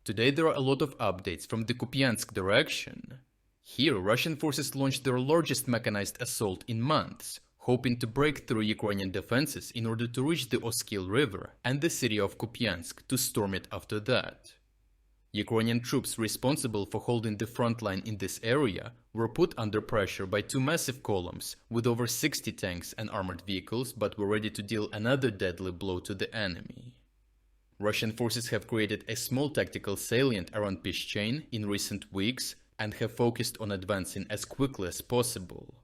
Today there are a lot of updates from the Kupiansk direction. Here, Russian forces launched their largest mechanized assault in months, hoping to break through Ukrainian defenses in order to reach the Oskil River and the city of Kupiansk to storm it after that. Ukrainian troops responsible for holding the front line in this area were put under pressure by two massive columns with over 60 tanks and armored vehicles, but were ready to deal another deadly blow to the enemy. Russian forces have created a small tactical salient around Pishchane in recent weeks and have focused on advancing as quickly as possible.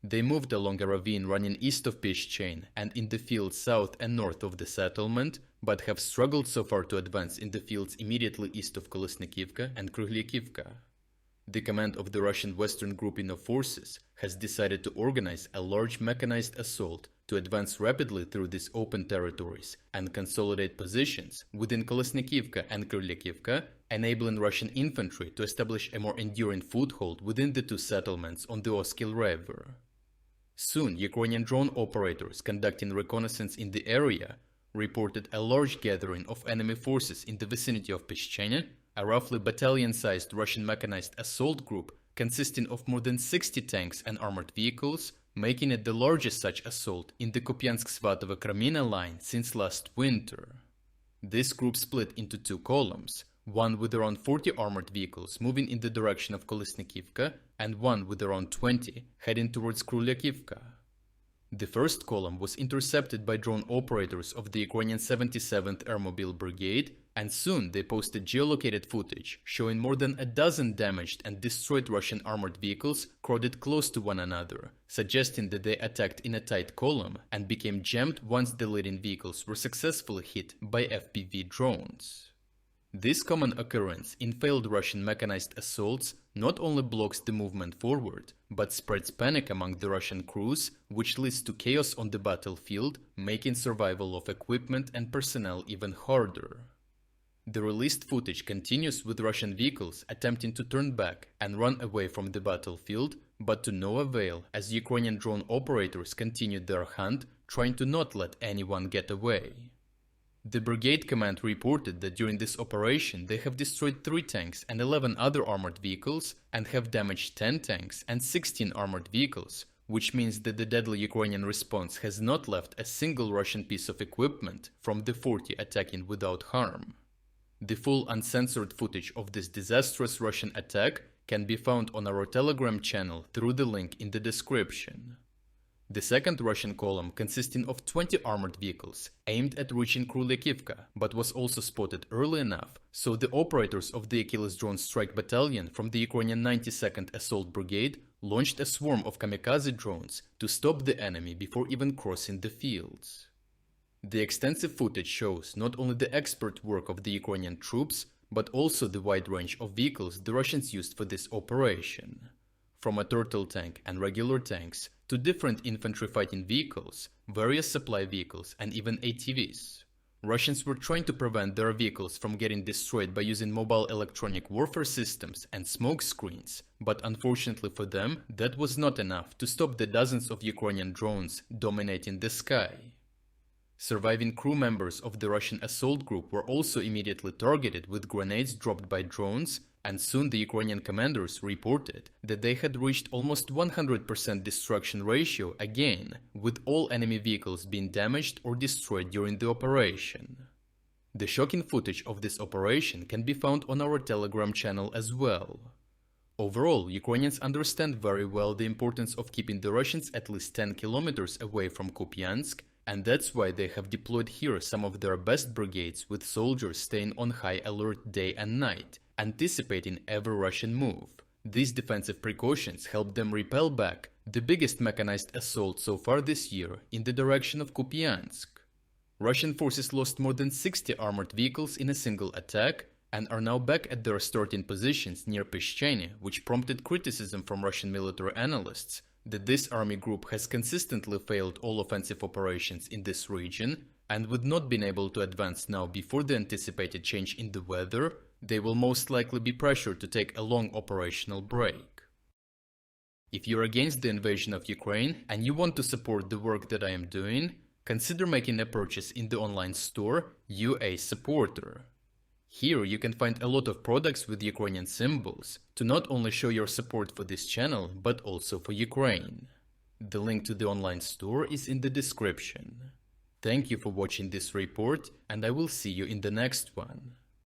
They moved along a ravine running east of Pishchane and in the fields south and north of the settlement, but have struggled so far to advance in the fields immediately east of Kolisnykivka and Kruhlyakivka. The command of the Russian Western grouping of forces has decided to organize a large mechanized assault to advance rapidly through these open territories and consolidate positions within Kolisnykivka and Kruhlyakivka, enabling Russian infantry to establish a more enduring foothold within the two settlements on the Oskil River. Soon, Ukrainian drone operators conducting reconnaissance in the area reported a large gathering of enemy forces in the vicinity of Pishchane, a roughly battalion-sized Russian mechanized assault group consisting of more than 60 tanks and armored vehicles, making it the largest such assault in the Kupiansk-Svatovo-Kramina line since last winter. This group split into two columns, one with around 40 armored vehicles moving in the direction of Kolisnykivka and one with around 20 heading towards Kruhlyakivka. The first column was intercepted by drone operators of the Ukrainian 77th Airmobile Brigade, and soon they posted geolocated footage showing more than a dozen damaged and destroyed Russian armored vehicles crowded close to one another, suggesting that they attacked in a tight column and became jammed once the leading vehicles were successfully hit by FPV drones. This common occurrence in failed Russian mechanized assaults not only blocks the movement forward, but spreads panic among the Russian crews, which leads to chaos on the battlefield, making survival of equipment and personnel even harder. The released footage continues with Russian vehicles attempting to turn back and run away from the battlefield, but to no avail as Ukrainian drone operators continued their hunt, trying to not let anyone get away. The brigade command reported that during this operation they have destroyed 3 tanks and 11 other armored vehicles and have damaged 10 tanks and 16 armored vehicles, which means that the deadly Ukrainian response has not left a single Russian piece of equipment from the 40 attacking without harm. The full uncensored footage of this disastrous Russian attack can be found on our Telegram channel through the link in the description. The second Russian column, consisting of 20 armored vehicles, aimed at reaching Kruhlyakivka, but was also spotted early enough, so the operators of the Achilles Drone Strike Battalion from the Ukrainian 92nd Assault Brigade launched a swarm of kamikaze drones to stop the enemy before even crossing the fields. The extensive footage shows not only the expert work of the Ukrainian troops, but also the wide range of vehicles the Russians used for this operation. From a turtle tank and regular tanks to different infantry fighting vehicles, various supply vehicles and even ATVs. Russians were trying to prevent their vehicles from getting destroyed by using mobile electronic warfare systems and smoke screens, but unfortunately for them, that was not enough to stop the dozens of Ukrainian drones dominating the sky. Surviving crew members of the Russian assault group were also immediately targeted with grenades dropped by drones, and soon the Ukrainian commanders reported that they had reached almost 100% destruction ratio again, with all enemy vehicles being damaged or destroyed during the operation. The shocking footage of this operation can be found on our Telegram channel as well. Overall, Ukrainians understand very well the importance of keeping the Russians at least 10 kilometers away from Kupiansk, and that's why they have deployed here some of their best brigades with soldiers staying on high alert day and night, anticipating every Russian move. These defensive precautions help them repel back the biggest mechanized assault so far this year in the direction of Kupiansk. Russian forces lost more than 60 armored vehicles in a single attack and are now back at their starting positions near Pishchane, which prompted criticism from Russian military analysts that this army group has consistently failed all offensive operations in this region, and with not being able to advance now before the anticipated change in the weather, they will most likely be pressured to take a long operational break. If you're against the invasion of Ukraine and you want to support the work that I am doing, consider making a purchase in the online store, UA Supporter. Here you can find a lot of products with Ukrainian symbols to not only show your support for this channel, but also for Ukraine. The link to the online store is in the description. Thank you for watching this report, and I will see you in the next one.